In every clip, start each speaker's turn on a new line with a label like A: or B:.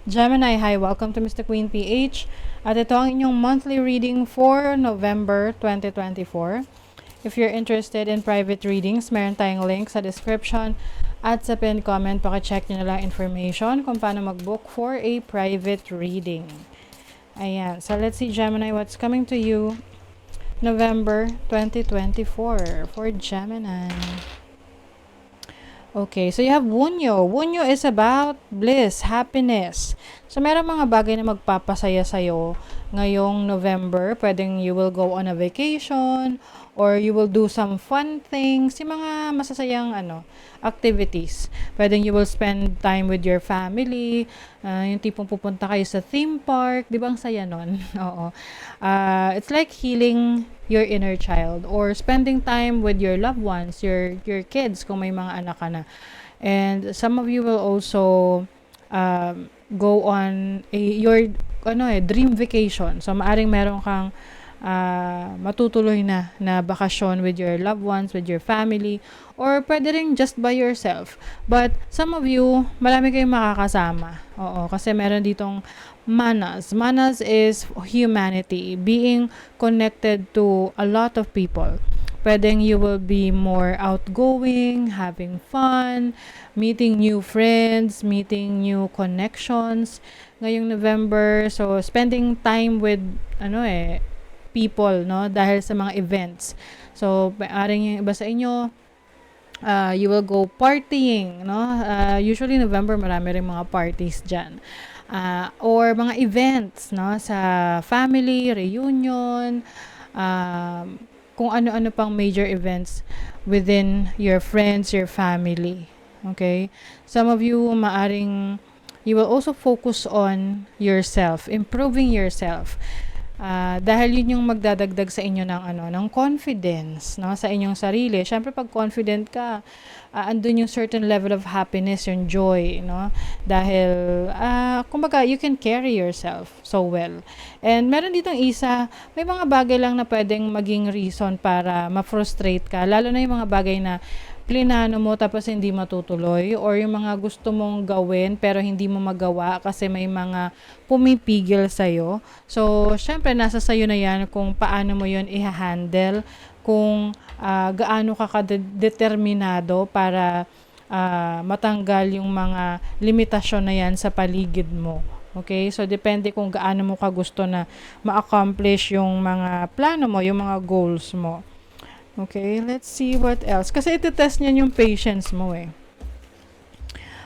A: Gemini, hi, welcome to Mr. Queen PH. At ito ang inyong monthly reading for November 2024. If you're interested in private readings, meron tayong link sa description at sa pinned comment. Paka-check nyo na lang information kung paano mag-book for a private reading. Ayan. So, let's see, Gemini, what's coming to you November 2024 for Gemini. Okay, so you have Wunyo. Wunyo is about bliss, happiness. So, meron mga bagay na magpapasaya sa'yo ngayong November. Pwedeng you will go on a vacation or you will do some fun things. Yung mga masasayang activities. Pwedeng you will spend time with your family. Yung tipong pupunta kayo sa theme park. Di ba ang saya nun? Oo. It's like healing your inner child or spending time with your loved ones, your kids kung may mga anak ka na. And some of you will also go on your dream vacation. So maaring meron kang matutuloy na bakasyon with your loved ones, with your family, or pwede rin just by yourself. But some of you, marami kayong makakasama. Oo, kasi meron ditong manas. Manas is humanity, being connected to a lot of people. Pwedeng you will be more outgoing, having fun, meeting new friends, meeting new connections ngayong November. So, spending time with, people, no? Dahil sa mga events. So, maaring yung iba sa inyo, you will go partying, no? Usually, November, marami rin mga parties dyan. Or mga events, no? Sa family, reunion, kung ano-ano pang major events within your friends, your family. Okay? Some of you, maaring, you will also focus on yourself, improving yourself. Dahil yun yung magdadagdag sa inyo ng confidence, no, sa inyong sarili. Syempre pag confident ka, andun yung certain level of happiness, yung joy, no? Dahil kumbaga you can carry yourself so well. And meron ditong isa, may mga bagay lang na pwedeng maging reason para ma-frustrate ka, lalo na yung mga bagay na plinano mo tapos hindi matutuloy, or yung mga gusto mong gawin pero hindi mo magawa kasi may mga pumipigil sa'yo. So, syempre nasa sayo na yan kung paano mo yun i-handle, kung gaano ka determinado para matanggal yung mga limitasyon na yan sa paligid mo. Okay? So, depende kung gaano mo ka gusto na ma-accomplish yung mga plano mo, yung mga goals mo. Okay, let's see what else. Kasi iti-test niyan yung patience mo eh.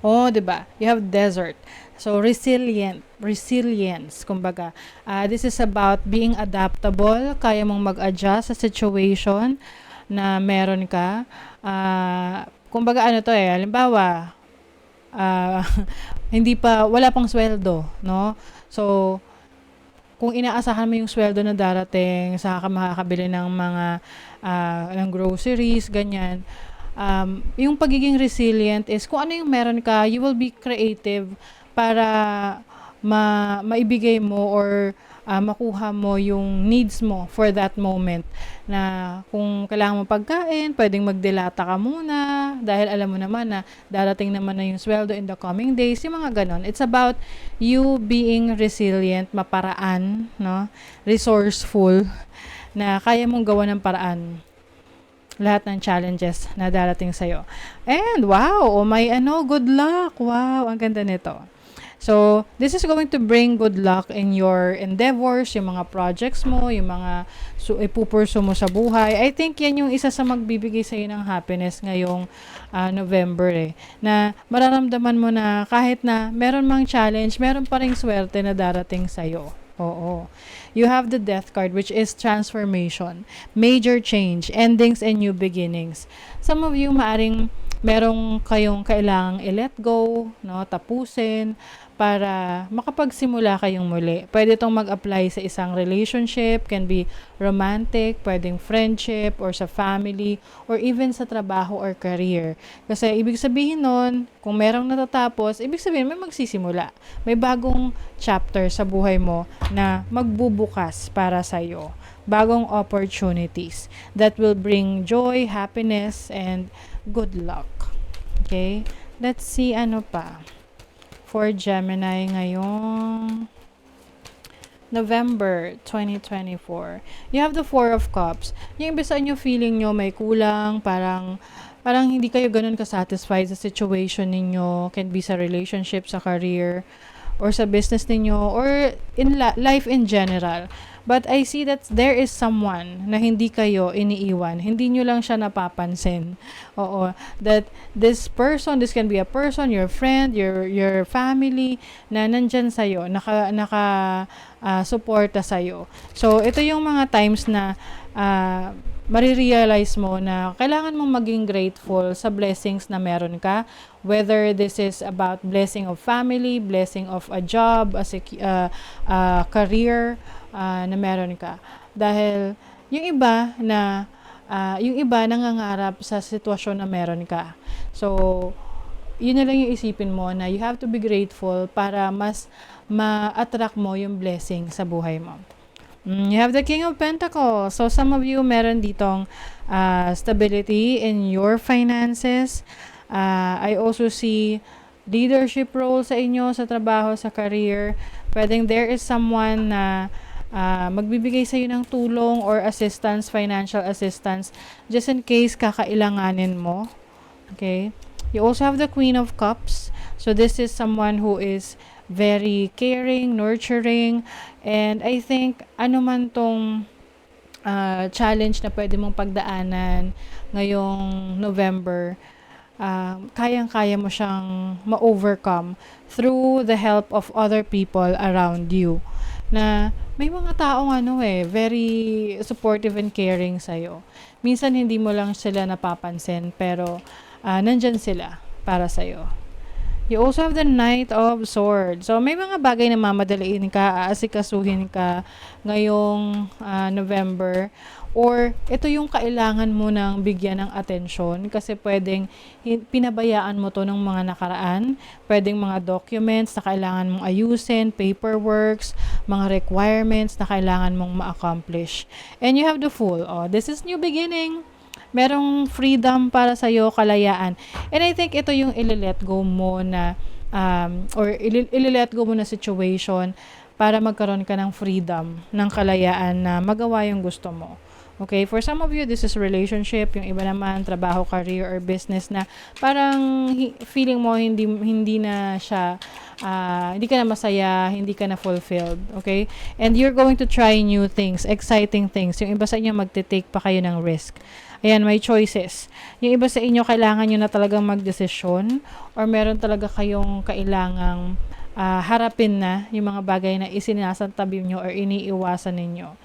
A: Oh, 'di ba? You have desert. So resilience, kumbaga. This is about being adaptable, kaya mong mag-adjust sa situation na meron ka. Kumbaga halimbawa, wala pang sweldo, no? So, kung inaasahan mo yung sweldo na darating, saka ka makakabili ng mga ng groceries, ganyan. Yung pagiging resilient is kung ano yung meron ka, you will be creative para maibigay mo or makuha mo yung needs mo for that moment. Na kung kailangan mo pagkain, pwedeng magdelata ka muna dahil alam mo naman na darating naman na yung sweldo in the coming days, yung mga ganon. It's about you being resilient, maparaan, no? Resourceful, na kaya mong gawa ng paraan lahat ng challenges na darating sa'yo. And wow, good luck. Wow, ang ganda nito. So, this is going to bring good luck in your endeavors, yung mga projects mo, yung mga ipupurso mo sa buhay. I think yan yung isa sa magbibigay sa'yo ng happiness ngayong November eh. Na mararamdaman mo na kahit na meron mang challenge, meron pa ring swerte na darating sa'yo. Oo. You have the death card, which is transformation, major change, endings and new beginnings. Some of you maaring merong kayong kailangang i-let go, no, tapusin para makapagsimula kayong muli. Pwede itong mag-apply sa isang relationship, can be romantic, pwedeng friendship, or sa family, or even sa trabaho or career. Kasi ibig sabihin nun, kung merong natatapos, ibig sabihin may magsisimula. May bagong chapter sa buhay mo na magbubukas para sa'yo. Bagong opportunities that will bring joy, happiness, and good luck. Okay? Let's see ano pa for Gemini ngayong November 2024. You have the Four of Cups. Yung iba sa inyo, feeling nyo may kulang, parang hindi kayo ganun ka-satisfied sa situation ninyo. Can be sa relationship, sa career, or sa business ninyo, or in life in general. But I see that there is someone na hindi kayo iniiwan. Hindi nyo lang siya napapansin. Oo. That this person, this can be a person, your friend, your family, na nandyan sa'yo, suporta sa'yo. So, ito yung mga times na marirealize mo na kailangan mong maging grateful sa blessings na meron ka, whether this is about blessing of family, blessing of a job, a career na meron ka. Dahil yung iba nangangarap sa sitwasyon na meron ka. So, yun na lang yung isipin mo na you have to be grateful para mas ma-attract mo yung blessing sa buhay mo. You have the King of Pentacles. So, some of you meron ditong stability in your finances. I also see leadership role sa inyo, sa trabaho, sa career. Pwedeng there is someone na magbibigay sa'yo ng tulong or assistance, financial assistance, just in case kakailanganin mo. Okay? You also have the Queen of Cups. So, this is someone who is very caring, nurturing, and I think ano man tong challenge na pwede mong pagdaanan ngayong November, kayang-kaya mo siyang ma-overcome through the help of other people around you. Na may mga taong very supportive and caring sa'yo. Minsan hindi mo lang sila napapansin, pero nandyan sila para sa'yo. You also have the Knight of Swords. So, may mga bagay na mamadaliin ka, aasikasuhin ka ngayong November. Or, ito yung kailangan mo nang bigyan ng atensyon kasi pwedeng pinabayaan mo to ng mga nakaraan. Pwedeng mga documents na kailangan mong ayusin, paperworks, mga requirements na kailangan mong ma-accomplish. And you have the Fool. Oh, this is new beginning. Merong freedom para sa'yo, kalayaan. And I think ito yung ililet go mo na, ililet go mo na situation para magkaroon ka ng freedom, ng kalayaan na magawa yung gusto mo. Okay, for some of you, this is relationship. Yung iba naman, trabaho, career, or business na parang feeling mo hindi na siya, hindi ka na masaya, hindi ka na fulfilled. Okay? And you're going to try new things, exciting things. Yung iba sa inyo, magte-take pa kayo ng risk. Ayan, may choices. Yung iba sa inyo, kailangan nyo na talagang magdesisyon or meron talaga kayong kailangang harapin na yung mga bagay na isinasantabi nyo or iniiwasan ninyo.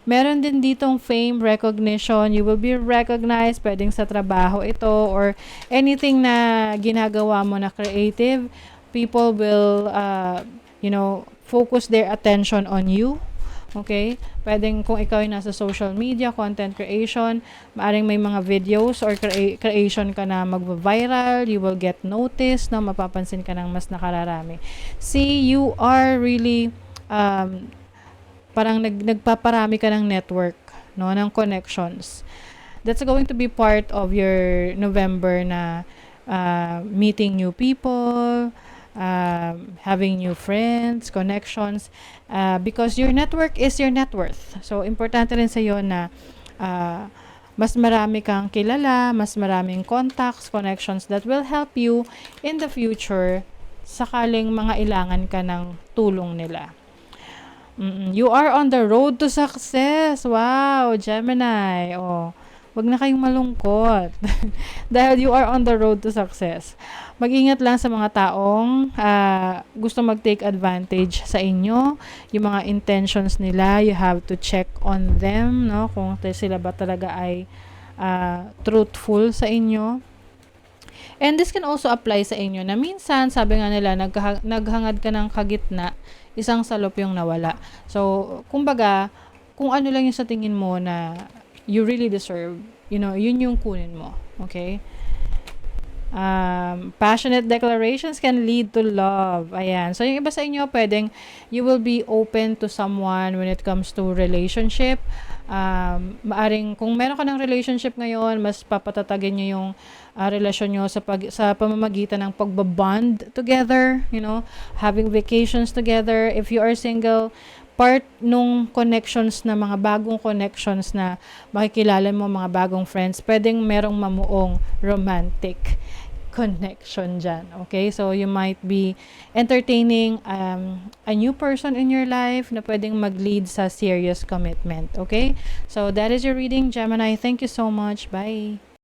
A: Meron din ditong fame, recognition. You will be recognized. Pwedeng sa trabaho ito or anything na ginagawa mo na creative. People will, focus their attention on you. Okay? Pwedeng kung ikaw ay nasa social media, content creation, maaring may mga videos or creation ka na mag-viral, you will get noticed, na mapapansin ka ng mas nakararami. See, you are really, parang nagpaparami ka ng network, no, ng connections. That's going to be part of your November na meeting new people, having new friends, connections, because your network is your net worth. So, importante rin sa'yo na mas marami kang kilala, mas maraming contacts, connections that will help you in the future sakaling mga ilangan ka ng tulong nila. You are on the road to success. Wow, Gemini. Oh, wag na kayong malungkot. Dahil you are on the road to success. Mag-ingat lang sa mga taong gusto mag-take advantage sa inyo. Yung mga intentions nila, you have to check on them, no? Kung sila ba talaga ay truthful sa inyo. And this can also apply sa inyo na minsan, sabi nga nila, naghangad ka ng kagitna, isang salop yung nawala. So, kumbaga, kung ano lang yung sa tingin mo na you really deserve, yun yung kunin mo. Okay? Passionate declarations can lead to love. Ayan. So, yung iba sa inyo, pwedeng you will be open to someone when it comes to relationship. maaring kung meron ka ng relationship ngayon, mas papatatagin niyo yung relasyon nyo sa pamamagitan ng pagbabond together, having vacations together. If you are single, part nung connections na mga bagong connections na makikilala mo, mga bagong friends, pwedeng merong mamuong romantic connection dyan. Okay? So, you might be entertaining a new person in your life na pwedeng mag-lead sa serious commitment. Okay? So, that is your reading, Gemini. Thank you so much. Bye!